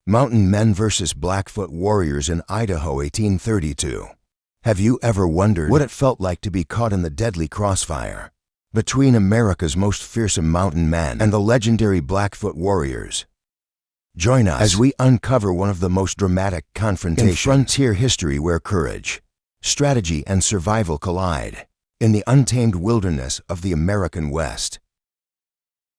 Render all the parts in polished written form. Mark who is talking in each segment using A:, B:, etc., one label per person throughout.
A: Mountain Men vs. Blackfoot Warriors in Idaho, 1832. Have you ever wondered what it felt like to be caught in the deadly crossfire between America's most fearsome mountain men and the legendary Blackfoot Warriors? Join us as we uncover one of the most dramatic confrontations in frontier history, where courage, strategy, and survival collide in the untamed wilderness of the American West.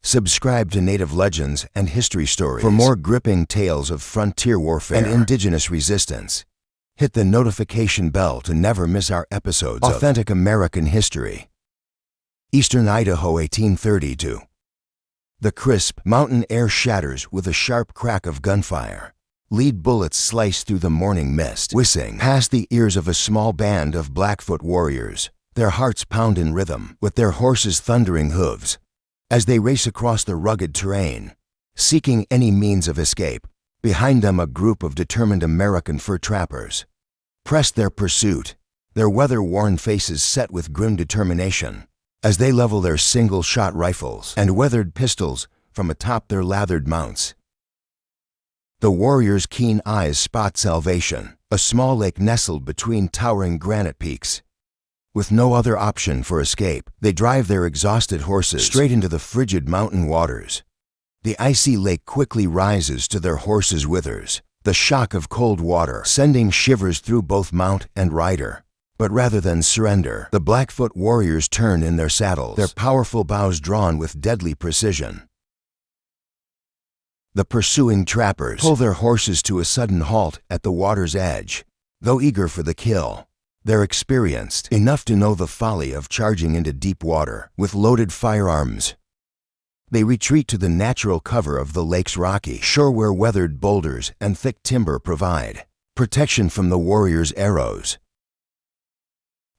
A: Subscribe to Native Legends and History Stories for more gripping tales of frontier warfare and indigenous resistance. Hit the notification bell to never miss our episodes of Authentic American History. Eastern Idaho, 1832. The crisp mountain air shatters with a sharp crack of gunfire. Lead bullets slice through the morning mist, whizzing past the ears of a small band of Blackfoot warriors. Their hearts pound in rhythm with their horses' thundering hooves as they race across the rugged terrain, seeking any means of escape. Behind them, a group of determined American fur trappers pressed their pursuit, their weather-worn faces set with grim determination as they level their single-shot rifles and weathered pistols from atop their lathered mounts. The warriors' keen eyes spot Salvation, a small lake nestled between towering granite peaks. With no other option for escape, they drive their exhausted horses straight into the frigid mountain waters. The icy lake quickly rises to their horses' withers, the shock of cold water sending shivers through both mount and rider. But rather than surrender, the Blackfoot warriors turn in their saddles, their powerful bows drawn with deadly precision. The pursuing trappers pull their horses to a sudden halt at the water's edge. Though eager for the kill, they're experienced enough to know the folly of charging into deep water with loaded firearms. They retreat to the natural cover of the lake's rocky shore, where weathered boulders and thick timber provide protection from the warriors' arrows.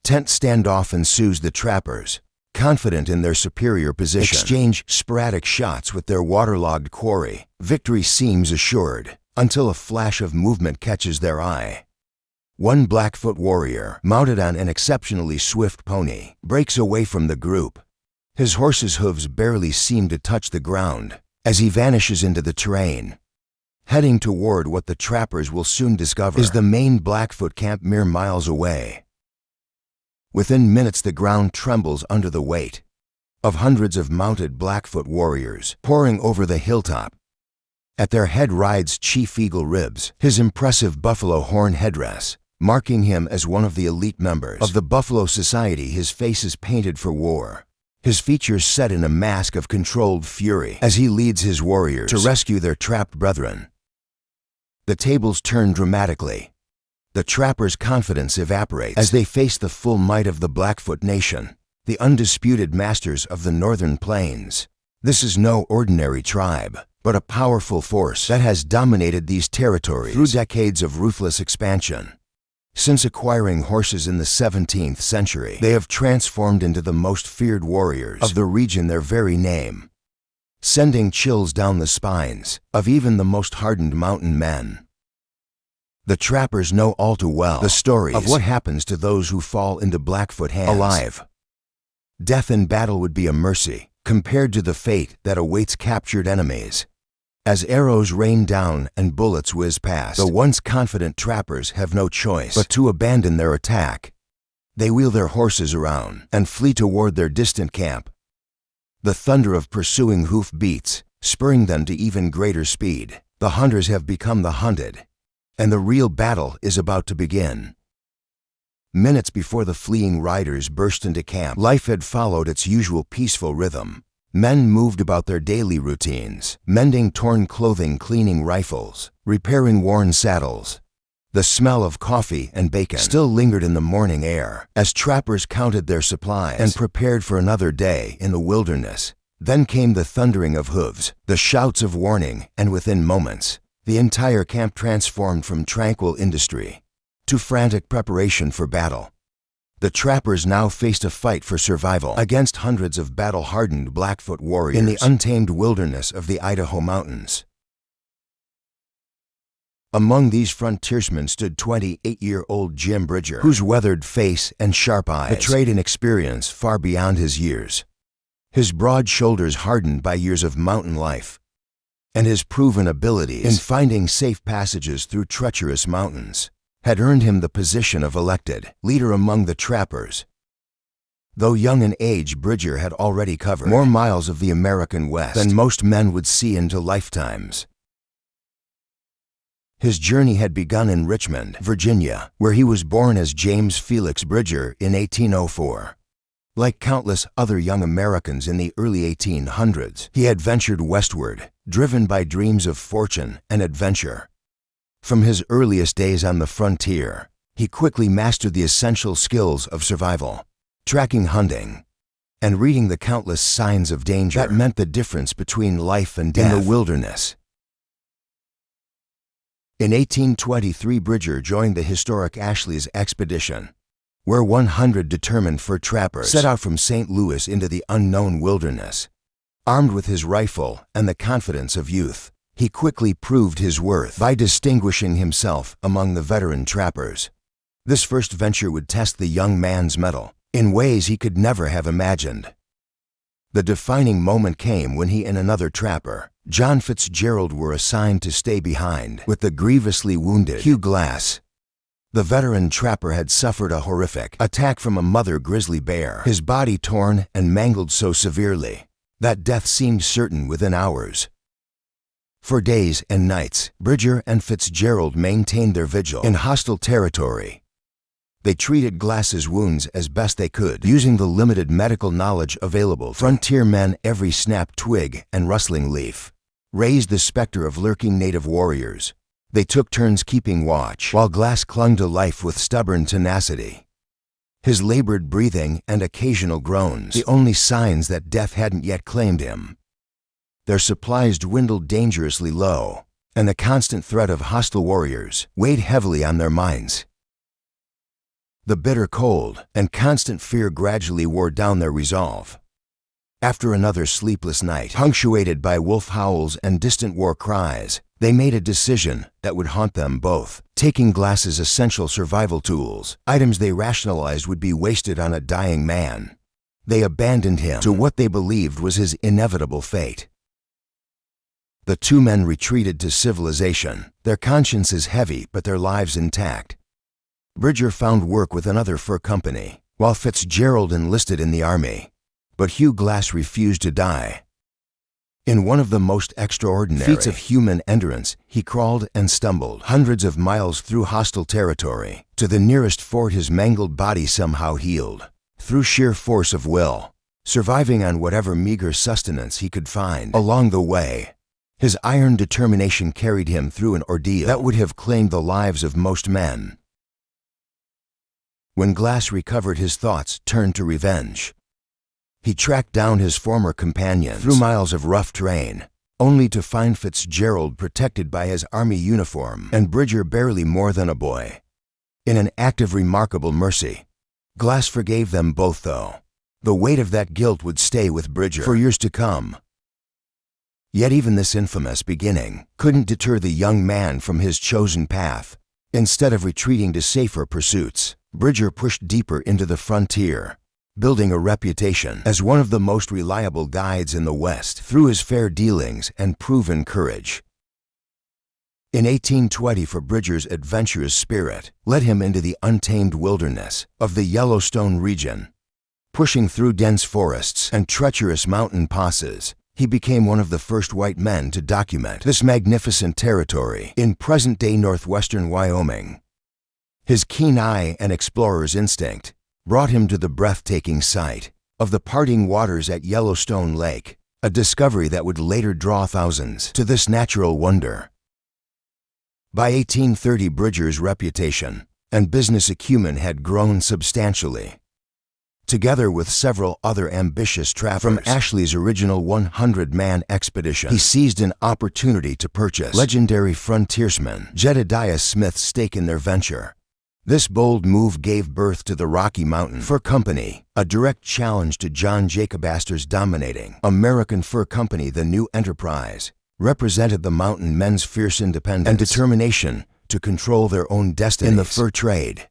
A: Tense standoff ensues. The trappers, confident in their superior position, exchange sporadic shots with their waterlogged quarry. Victory seems assured until a flash of movement catches their eye. One Blackfoot warrior, mounted on an exceptionally swift pony, breaks away from the group. His horse's hooves barely seem to touch the ground as he vanishes into the terrain, heading toward what the trappers will soon discover is the main Blackfoot camp mere miles away. Within minutes, the ground trembles under the weight of hundreds of mounted Blackfoot warriors pouring over the hilltop. At their head rides Chief Eagle Ribs, his impressive buffalo horn headdress marking him as one of the elite members of the Buffalo Society. His face is painted for war, his features set in a mask of controlled fury as he leads his warriors to rescue their trapped brethren. The tables turn dramatically. The trappers' confidence evaporates as they face the full might of the Blackfoot Nation, the undisputed masters of the northern plains. This is no ordinary tribe, but a powerful force that has dominated these territories through decades of ruthless expansion. Since acquiring horses in the 17th century, they have transformed into the most feared warriors of the region, their very name sending chills down the spines of even the most hardened mountain men. The trappers know all too well the stories of what happens to those who fall into Blackfoot hands alive. Death in battle would be a mercy compared to the fate that awaits captured enemies. As arrows rain down and bullets whiz past, the once confident trappers have no choice but to abandon their attack. They wheel their horses around and flee toward their distant camp. The thunder of pursuing hoof beats, spurring them to even greater speed. The hunters have become the hunted, and the real battle is about to begin. Minutes before the fleeing riders burst into camp, life had followed its usual peaceful rhythm. Men moved about their daily routines, mending torn clothing, cleaning rifles, repairing worn saddles. The smell of coffee and bacon still lingered in the morning air as trappers counted their supplies and prepared for another day in the wilderness. Then came the thundering of hooves, the shouts of warning, and within moments, the entire camp transformed from tranquil industry to frantic preparation for battle. The trappers now faced a fight for survival against hundreds of battle-hardened Blackfoot warriors in the untamed wilderness of the Idaho mountains. Among these frontiersmen stood 28-year-old Jim Bridger, whose weathered face and sharp eyes betrayed an experience far beyond his years. His broad shoulders hardened by years of mountain life, and his proven abilities in finding safe passages through treacherous mountains had earned him the position of elected leader among the trappers. Though young in age, Bridger had already covered more miles of the American West than most men would see into lifetimes. His journey had begun in Richmond, Virginia, where he was born as James Felix Bridger in 1804. Like countless other young Americans in the early 1800s, he had ventured westward, driven by dreams of fortune and adventure. From his earliest days on the frontier, he quickly mastered the essential skills of survival, tracking, hunting, and reading the countless signs of danger that meant the difference between life and death in the wilderness. In 1823, Bridger joined the historic Ashley's expedition, where 100 determined fur trappers set out from St. Louis into the unknown wilderness. Armed with his rifle and the confidence of youth, he quickly proved his worth by distinguishing himself among the veteran trappers. This first venture would test the young man's mettle in ways he could never have imagined. The defining moment came when he and another trapper, John Fitzgerald, were assigned to stay behind with the grievously wounded Hugh Glass. The veteran trapper had suffered a horrific attack from a mother grizzly bear, his body torn and mangled so severely that death seemed certain within hours. For days and nights, Bridger and Fitzgerald maintained their vigil in hostile territory. They treated Glass's wounds as best they could, using the limited medical knowledge available. Frontiermen, every snapped twig and rustling leaf raised the specter of lurking native warriors. They took turns keeping watch, while Glass clung to life with stubborn tenacity. His labored breathing and occasional groans, the only signs that death hadn't yet claimed him. Their supplies dwindled dangerously low, and the constant threat of hostile warriors weighed heavily on their minds. The bitter cold and constant fear gradually wore down their resolve. After another sleepless night, punctuated by wolf howls and distant war cries, they made a decision that would haunt them both. Taking Glass's essential survival tools, items they rationalized would be wasted on a dying man, they abandoned him to what they believed was his inevitable fate. The two men retreated to civilization, their consciences heavy but their lives intact. Bridger found work with another fur company, while Fitzgerald enlisted in the army. But Hugh Glass refused to die. In one of the most extraordinary feats of human endurance, he crawled and stumbled hundreds of miles through hostile territory to the nearest fort. His mangled body somehow healed, through sheer force of will, surviving on whatever meager sustenance he could find along the way. His iron determination carried him through an ordeal that would have claimed the lives of most men. When Glass recovered, his thoughts turned to revenge. He tracked down his former companions through miles of rough terrain, only to find Fitzgerald protected by his army uniform and Bridger barely more than a boy. In an act of remarkable mercy, Glass forgave them both, though the weight of that guilt would stay with Bridger for years to come. Yet even this infamous beginning couldn't deter the young man from his chosen path. Instead of retreating to safer pursuits, Bridger pushed deeper into the frontier, building a reputation as one of the most reliable guides in the West through his fair dealings and proven courage. In 1820, for Bridger's adventurous spirit led him into the untamed wilderness of the Yellowstone region. Pushing through dense forests and treacherous mountain passes, he became one of the first white men to document this magnificent territory in present-day northwestern Wyoming. His keen eye and explorer's instinct brought him to the breathtaking sight of the parting waters at Yellowstone Lake, a discovery that would later draw thousands to this natural wonder. By 1830, Bridger's reputation and business acumen had grown substantially. Together with several other ambitious trappers from Ashley's original 100-man expedition, he seized an opportunity to purchase legendary frontiersman Jedediah Smith's stake in their venture. This bold move gave birth to the Rocky Mountain Fur Company, a direct challenge to John Jacob Astor's dominating American Fur Company. The new enterprise represented the mountain men's fierce independence and determination to control their own destinies in the fur trade.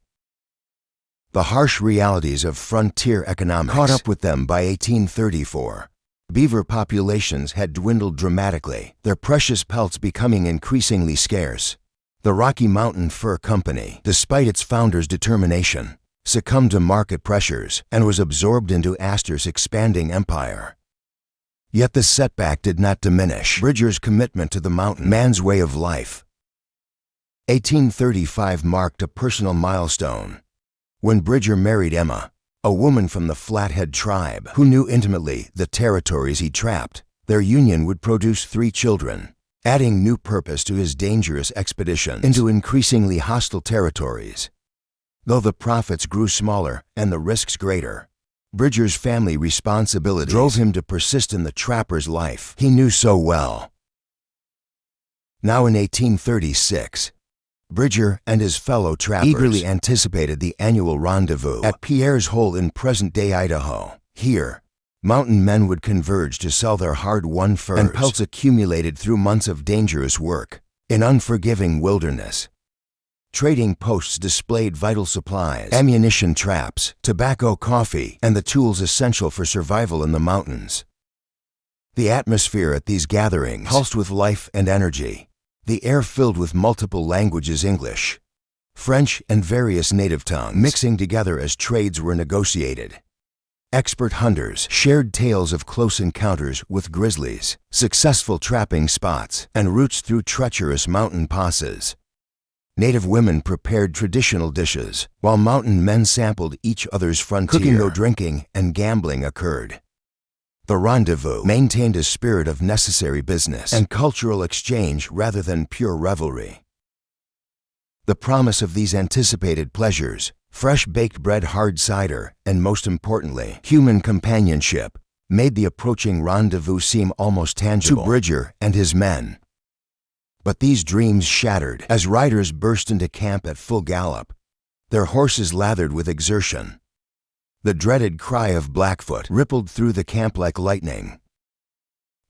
A: The harsh realities of frontier economics caught up with them by 1834. Beaver populations had dwindled dramatically, their precious pelts becoming increasingly scarce. The Rocky Mountain Fur Company, despite its founder's determination, succumbed to market pressures and was absorbed into Astor's expanding empire. Yet the setback did not diminish Bridger's commitment to the mountain man's way of life. 1835 marked a personal milestone when Bridger married Emma, a woman from the Flathead tribe who knew intimately the territories he trapped. Their union would produce 3 children, adding new purpose to his dangerous expeditions into increasingly hostile territories. Though the profits grew smaller and the risks greater, Bridger's family responsibilities drove him to persist in the trapper's life he knew so well. Now in 1836, Bridger and his fellow trappers eagerly anticipated the annual rendezvous at Pierre's Hole in present-day Idaho. Here, mountain men would converge to sell their hard-won furs and pelts accumulated through months of dangerous work in unforgiving wilderness. Trading posts displayed vital supplies, ammunition traps, tobacco, coffee, and the tools essential for survival in the mountains. The atmosphere at these gatherings pulsed with life and energy. The air filled with multiple languages: English, French, and various native tongues, mixing together as trades were negotiated. Expert hunters shared tales of close encounters with grizzlies, successful trapping spots, and routes through treacherous mountain passes. Native women prepared traditional dishes, while mountain men sampled each other's frontier. Cooking, though drinking and gambling occurred. The rendezvous maintained a spirit of necessary business and cultural exchange rather than pure revelry. The promise of these anticipated pleasures, fresh baked bread, hard cider, and most importantly, human companionship, made the approaching rendezvous seem almost tangible to Bridger and his men. But these dreams shattered as riders burst into camp at full gallop, their horses lathered with exertion. The dreaded cry of Blackfoot rippled through the camp like lightning.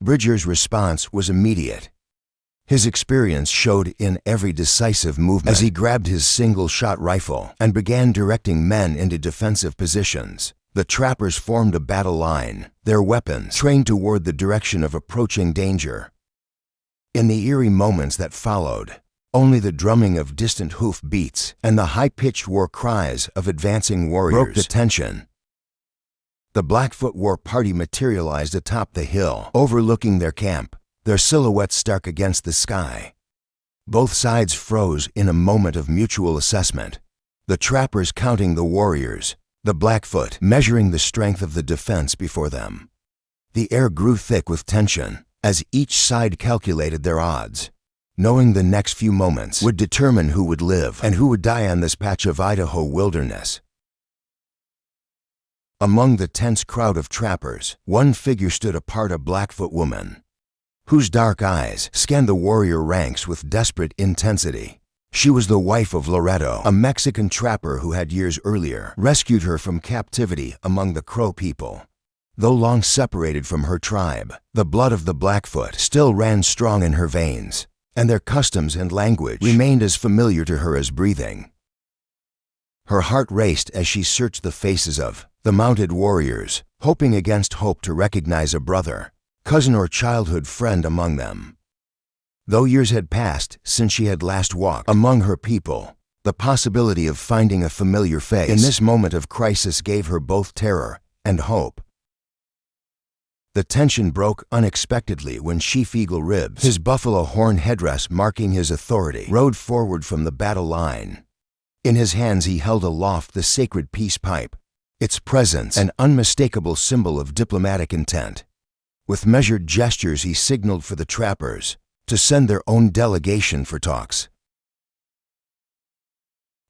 A: Bridger's response was immediate. His experience showed in every decisive movement as he grabbed his single-shot rifle and began directing men into defensive positions. The trappers formed a battle line, their weapons trained toward the direction of approaching danger. In the eerie moments that followed, only the drumming of distant hoof beats and the high-pitched war cries of advancing warriors broke the tension. The Blackfoot war party materialized atop the hill, overlooking their camp, their silhouettes stark against the sky. Both sides froze in a moment of mutual assessment, the trappers counting the warriors, the Blackfoot measuring the strength of the defense before them. The air grew thick with tension as each side calculated their odds, knowing the next few moments would determine who would live and who would die on this patch of Idaho wilderness. Among the tense crowd of trappers, one figure stood apart: a Blackfoot woman, whose dark eyes scanned the warrior ranks with desperate intensity. She was the wife of Loreto, a Mexican trapper who had years earlier rescued her from captivity among the Crow people. Though long separated from her tribe, the blood of the Blackfoot still ran strong in her veins, and their customs and language remained as familiar to her as breathing. Her heart raced as she searched the faces of the mounted warriors, hoping against hope to recognize a brother, cousin, or childhood friend among them. Though years had passed since she had last walked among her people, the possibility of finding a familiar face in this moment of crisis gave her both terror and hope. The tension broke unexpectedly when Chief Eagle Ribs, his buffalo horn headdress marking his authority, rode forward from the battle line. In his hands he held aloft the sacred peace pipe, its presence an unmistakable symbol of diplomatic intent. With measured gestures he signaled for the trappers to send their own delegation for talks.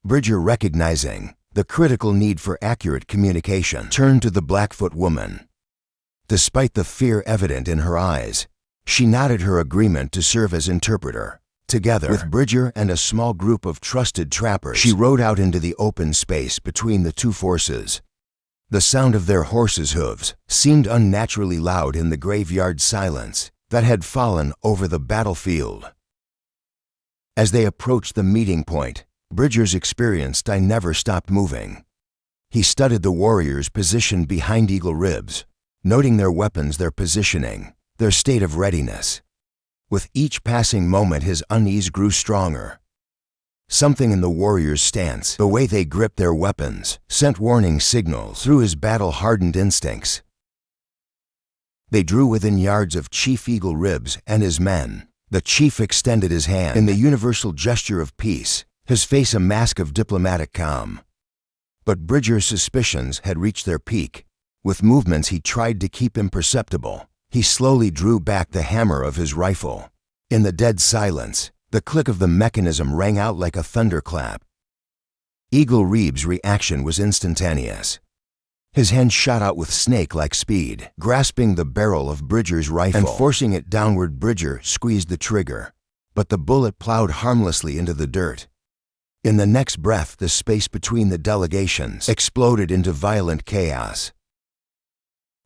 A: Bridger, recognizing the critical need for accurate communication, turned to the Blackfoot woman. Despite the fear evident in her eyes, she nodded her agreement to serve as interpreter. Together with Bridger and a small group of trusted trappers, she rode out into the open space between the two forces. The sound of their horses' hooves seemed unnaturally loud in the graveyard silence that had fallen over the battlefield. As they approached the meeting point, Bridger's experienced eye never stopped moving. He studied the warriors positioned behind Eagle Ribs, noting their weapons, their positioning, their state of readiness. With each passing moment, his unease grew stronger. Something in the warrior's stance, the way they gripped their weapons, sent warning signals through his battle-hardened instincts. They drew within yards of Chief Eagle Ribs and his men. The chief extended his hand in the universal gesture of peace, his face a mask of diplomatic calm. But Bridger's suspicions had reached their peak. With movements he tried to keep imperceptible, he slowly drew back the hammer of his rifle. In the dead silence, the click of the mechanism rang out like a thunderclap. Eagle Reeb's reaction was instantaneous. His hand shot out with snake-like speed, grasping the barrel of Bridger's rifle and forcing it downward. Bridger squeezed the trigger, but the bullet plowed harmlessly into the dirt. In the next breath, the space between the delegations exploded into violent chaos.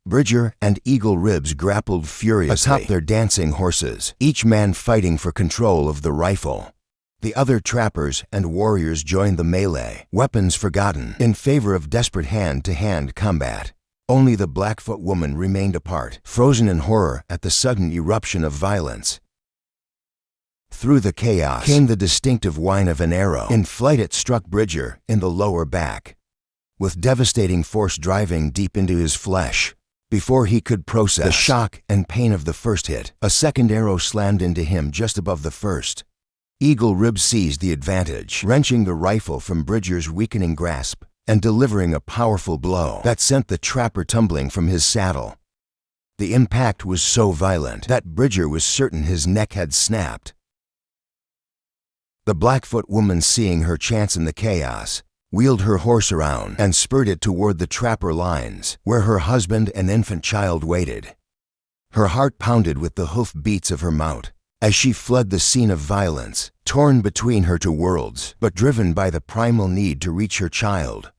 A: Bridger and Eagle Ribs grappled furiously atop their dancing horses, each man fighting for control of the rifle. The other trappers and warriors joined the melee, weapons forgotten, in favor of desperate hand-to-hand combat. Only the Blackfoot woman remained apart, frozen in horror at the sudden eruption of violence. Through the chaos came the distinctive whine of an arrow. In flight it struck Bridger in the lower back, with devastating force driving deep into his flesh. Before he could process the shock and pain of the first hit, a second arrow slammed into him just above the first. Eagle Ribs seized the advantage, wrenching the rifle from Bridger's weakening grasp and delivering a powerful blow that sent the trapper tumbling from his saddle. The impact was so violent that Bridger was certain his neck had snapped. The Blackfoot woman, seeing her chance in the chaos, wheeled her horse around and spurred it toward the trapper lines, where her husband and infant child waited. Her heart pounded with the hoof beats of her mount as she fled the scene of violence, torn between her two worlds, but driven by the primal need to reach her child.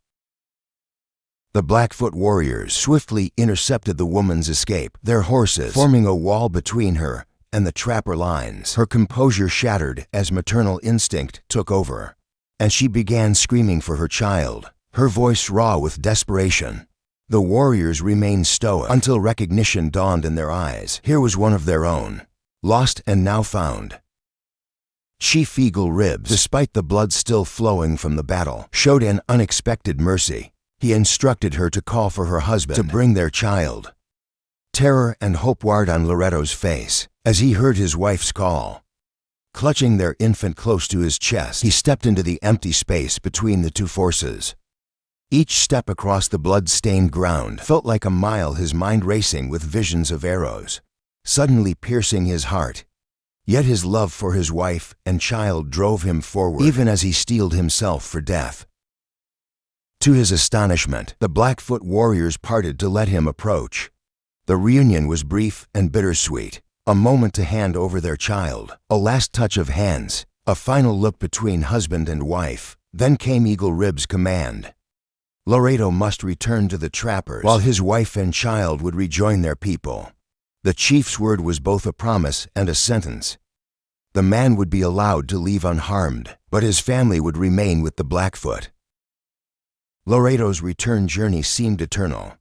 A: The Blackfoot warriors swiftly intercepted the woman's escape, their horses forming a wall between her and the trapper lines. Her composure shattered as maternal instinct took over, and she began screaming for her child, her voice raw with desperation. The warriors remained stoic until recognition dawned in their eyes. Here was one of their own, lost and now found. Chief Eagle Ribs, despite the blood still flowing from the battle, showed an unexpected mercy. He instructed her to call for her husband to bring their child. Terror and hope warred on Loretto's face as he heard his wife's call. Clutching their infant close to his chest, he stepped into the empty space between the two forces. Each step across the blood-stained ground felt like a mile, his mind racing with visions of arrows suddenly piercing his heart. Yet his love for his wife and child drove him forward, even as he steeled himself for death. To his astonishment, the Blackfoot warriors parted to let him approach. The reunion was brief and bittersweet. A moment to hand over their child, a last touch of hands, a final look between husband and wife. Then came Eagle Rib's command. Loretto must return to the trappers, while his wife and child would rejoin their people. The chief's word was both a promise and a sentence. The man would be allowed to leave unharmed, but his family would remain with the Blackfoot. Loretto's return journey seemed eternal.